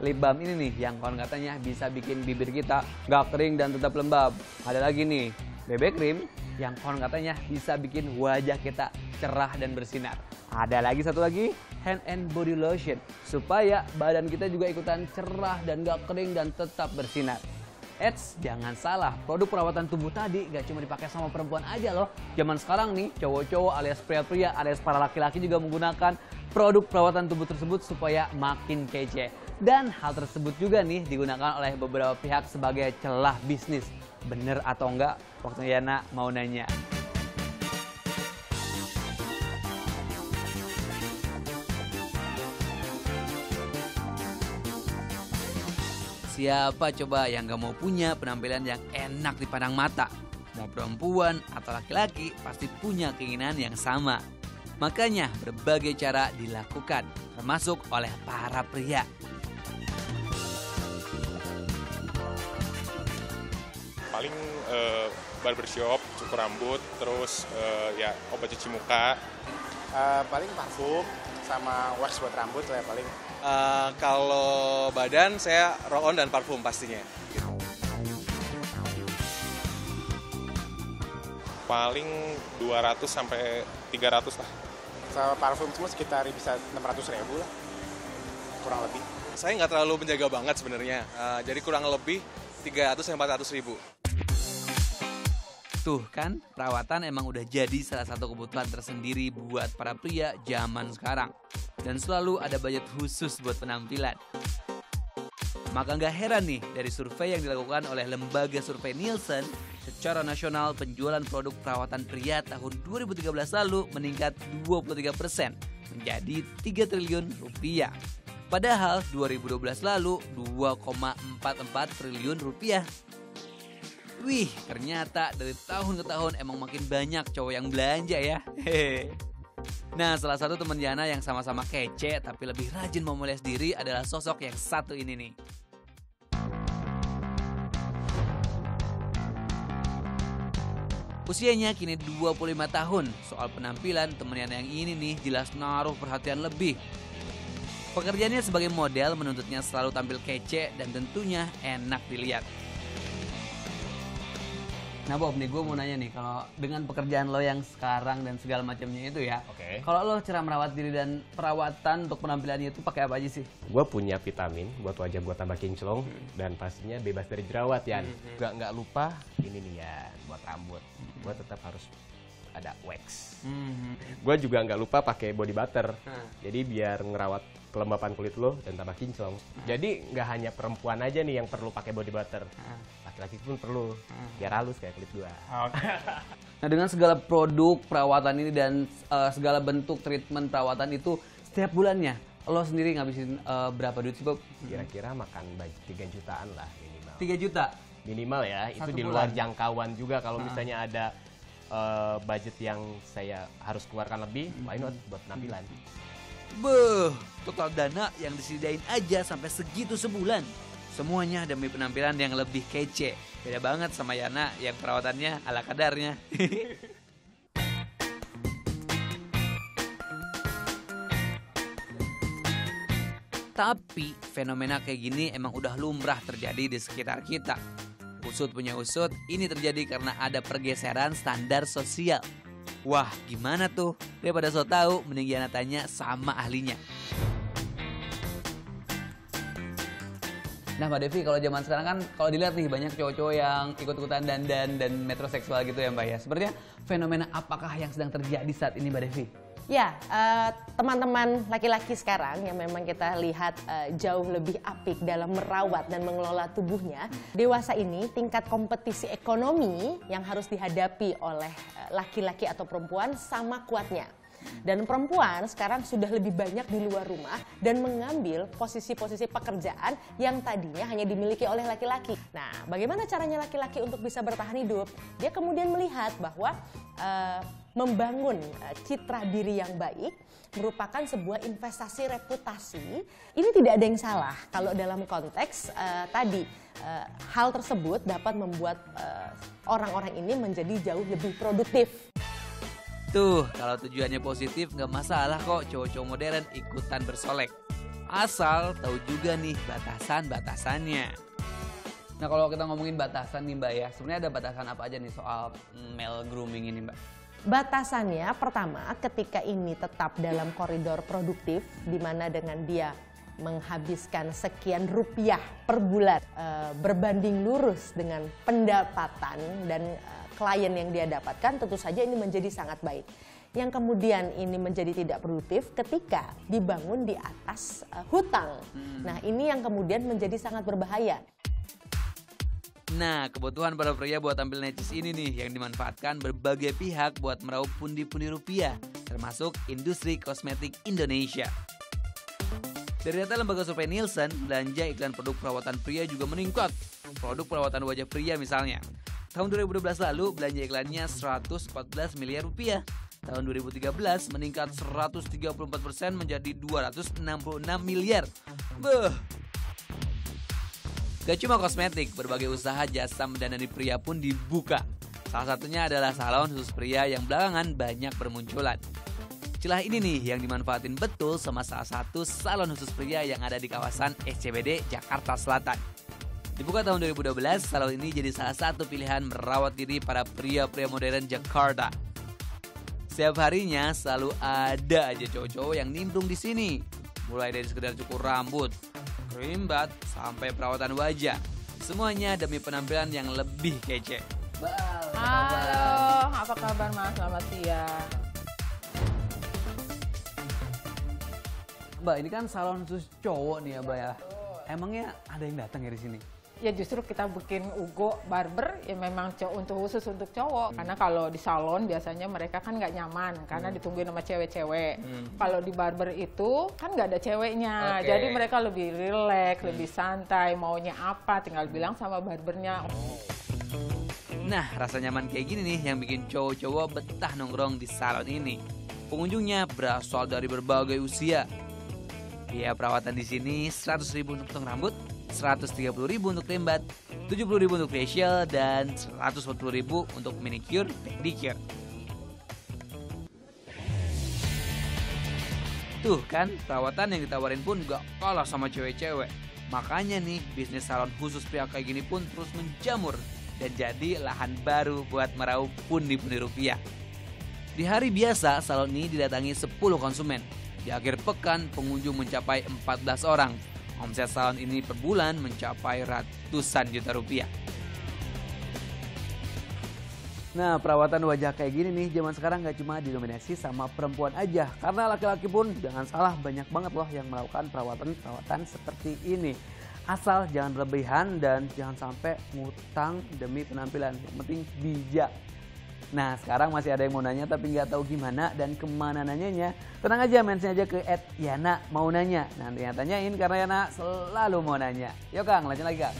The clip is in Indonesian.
lip balm ini nih yang konon katanya bisa bikin bibir kita nggak kering dan tetap lembab. Ada lagi nih, BB cream yang konon katanya bisa bikin wajah kita cerah dan bersinar. Ada lagi satu lagi, hand and body lotion supaya badan kita juga ikutan cerah dan nggak kering dan tetap bersinar. Eits, jangan salah, produk perawatan tubuh tadi gak cuma dipakai sama perempuan aja loh. Zaman sekarang nih, cowok-cowok alias pria-pria alias para laki-laki juga menggunakan produk perawatan tubuh tersebut supaya makin kece. Dan hal tersebut juga nih digunakan oleh beberapa pihak sebagai celah bisnis. Bener atau enggak? Waktunya Yana mau nanya. Siapa coba yang gak mau punya penampilan yang enak dipandang mata? Mau perempuan atau laki-laki pasti punya keinginan yang sama. Makanya berbagai cara dilakukan, termasuk oleh para pria. Paling barbershop, cukur rambut, terus ya obat cuci muka. Paling parfum sama wax buat rambut lah ya paling. Kalau badan saya roll on dan parfum pastinya. Paling 200 sampai 300 lah. Sama parfum semua sekitar bisa 600.000 lah, kurang lebih. Saya nggak terlalu menjaga banget sebenarnya, jadi kurang lebih 300-400 ribu. Tuh kan, perawatan emang udah jadi salah satu kebutuhan tersendiri buat para pria zaman sekarang. Dan selalu ada budget khusus buat penampilan. Maka nggak heran nih dari survei yang dilakukan oleh lembaga survei Nielsen, secara nasional penjualan produk perawatan pria tahun 2013 lalu meningkat 23% menjadi 3 triliun rupiah. Padahal 2012 lalu 2,44 triliun rupiah. Wih, ternyata dari tahun ke tahun emang makin banyak cowok yang belanja ya. Hehe. Nah, salah satu teman Yana yang sama-sama kece tapi lebih rajin memoles diri adalah sosok yang satu ini nih. Usianya kini 25 tahun. Soal penampilan teman Yana yang ini nih jelas naruh perhatian lebih. Pekerjaannya sebagai model menuntutnya selalu tampil kece dan tentunya enak dilihat. Nah Bob nih, gue mau nanya nih, kalau dengan pekerjaan lo yang sekarang dan segala macamnya itu ya, kalau lo cara merawat diri dan perawatan untuk penampilannya itu pakai apa aja sih? Gue punya vitamin buat wajah gue tambah kinclong dan pastinya bebas dari jerawat ya. Nggak lupa ini nih ya buat rambut. Gue tetap harus ada wax. Gue juga nggak lupa pakai body butter. Jadi biar ngerawat kelembapan kulit lo dan tambah kinclong. Jadi nggak hanya perempuan aja nih yang perlu pakai body butter. Laki-laki pun perlu, biar halus kayak kulit gua. Nah dengan segala produk perawatan ini dan segala bentuk treatment perawatan itu setiap bulannya, lo sendiri ngabisin berapa duit sih Bob? Kira-kira makan budget 3 jutaan lah minimal. 3 juta? Minimal ya, itu di luar jangkauan juga. Kalau misalnya ada budget yang saya harus keluarkan lebih, why not buat penampilan. Beuh, total dana yang disediain aja sampai segitu sebulan. Semuanya demi penampilan yang lebih kece. Beda banget sama Yana yang perawatannya ala kadarnya. Tapi fenomena kayak gini emang udah lumrah terjadi di sekitar kita. Usut punya usut, ini terjadi karena ada pergeseran standar sosial. Wah, gimana tuh? Daripada so tahu, mending Yana tanya sama ahlinya. Nah Mbak Devi, kalau zaman sekarang kan kalau dilihat nih banyak cowok-cowok yang ikut-ikutan dandan dan metroseksual gitu ya Mbak ya. Sebenarnya fenomena apakah yang sedang terjadi saat ini Mbak Devi? Ya, teman-teman laki-laki sekarang yang memang kita lihat jauh lebih apik dalam merawat dan mengelola tubuhnya. Dewasa ini tingkat kompetisi ekonomi yang harus dihadapi oleh laki-laki atau perempuan sama kuatnya. Dan perempuan sekarang sudah lebih banyak di luar rumah dan mengambil posisi-posisi pekerjaan yang tadinya hanya dimiliki oleh laki-laki. Nah, bagaimana caranya laki-laki untuk bisa bertahan hidup? Dia kemudian melihat bahwa membangun citra diri yang baik merupakan sebuah investasi reputasi. Ini tidak ada yang salah kalau dalam konteks tadi hal tersebut dapat membuat orang-orang ini menjadi jauh lebih produktif. Tuh, kalau tujuannya positif nggak masalah kok cowok-cowok modern ikutan bersolek. Asal tahu juga nih batasan-batasannya. Nah kalau kita ngomongin batasan nih Mbak ya, sebenarnya ada batasan apa aja nih soal male grooming ini Mbak? Batasannya pertama ketika ini tetap dalam koridor produktif di mana dengan dia menghabiskan sekian rupiah per bulan berbanding lurus dengan pendapatan dan klien yang dia dapatkan, tentu saja ini menjadi sangat baik. Yang kemudian ini menjadi tidak produktif ketika dibangun di atas hutang. Nah ini yang kemudian menjadi sangat berbahaya. Nah, kebutuhan para pria buat tampil necis ini nih yang dimanfaatkan berbagai pihak buat meraup pundi-pundi rupiah, termasuk industri kosmetik Indonesia. Dari data lembaga survei Nielsen, belanja iklan produk perawatan pria juga meningkat. Produk perawatan wajah pria misalnya. Tahun 2012 lalu belanja iklannya 114 miliar rupiah. Tahun 2013 meningkat 134% menjadi 266 miliar. Gak cuma kosmetik, berbagai usaha jasa mendanani pria pun dibuka. Salah satunya adalah salon khusus pria yang belakangan banyak bermunculan. Celah ini nih yang dimanfaatin betul sama salah satu salon khusus pria yang ada di kawasan SCBD, Jakarta Selatan. Dibuka tahun 2012, salon ini jadi salah satu pilihan merawat diri para pria-pria modern Jakarta. Setiap harinya selalu ada aja cowok-cowok yang nimbrung di sini. Mulai dari sekedar cukur rambut, krimbat, sampai perawatan wajah. Semuanya demi penampilan yang lebih kece. Halo, apa kabar Mas? Selamat siang. Mbak, ini kan salon khusus cowok nih ya Mbak ya. Emangnya ada yang datang ya di sini? Ya justru kita bikin Ugo Barber ya memang khusus untuk cowok. Karena kalau di salon biasanya mereka kan nggak nyaman karena ditungguin sama cewek-cewek. Kalau di barber itu kan nggak ada ceweknya. Jadi mereka lebih rileks, lebih santai, maunya apa tinggal bilang sama barbernya. Nah, rasa nyaman kayak gini nih yang bikin cowok-cowok betah nongkrong di salon ini. Pengunjungnya berasal dari berbagai usia. Biaya perawatan di sini 100.000 untuk potong rambut, 130.000 untuk rimbat, 70.000 untuk facial, dan 140.000 untuk manicure, pedicure. Tuh kan, perawatan yang ditawarin pun gak kalah sama cewek-cewek. Makanya nih, bisnis salon khusus pria kayak gini pun terus menjamur dan jadi lahan baru buat meraup pundi-pundi rupiah. Di hari biasa, salon ini didatangi 10 konsumen. Di akhir pekan, pengunjung mencapai 14 orang. Omset salon ini per bulan mencapai ratusan juta rupiah. Nah, perawatan wajah kayak gini nih zaman sekarang gak cuma didominasi sama perempuan aja. Karena laki-laki pun jangan salah banyak banget loh yang melakukan perawatan seperti ini. Asal jangan berlebihan dan jangan sampai ngutang demi penampilan. Yang penting bijak. Nah, sekarang masih ada yang mau nanya tapi nggak tahu gimana dan kemana nanyanya. Tenang aja, mention aja ke @yana mau nanya. Nanti yang tanyain karena Yana selalu mau nanya. Yuk Kang, lanjut lagi Kang.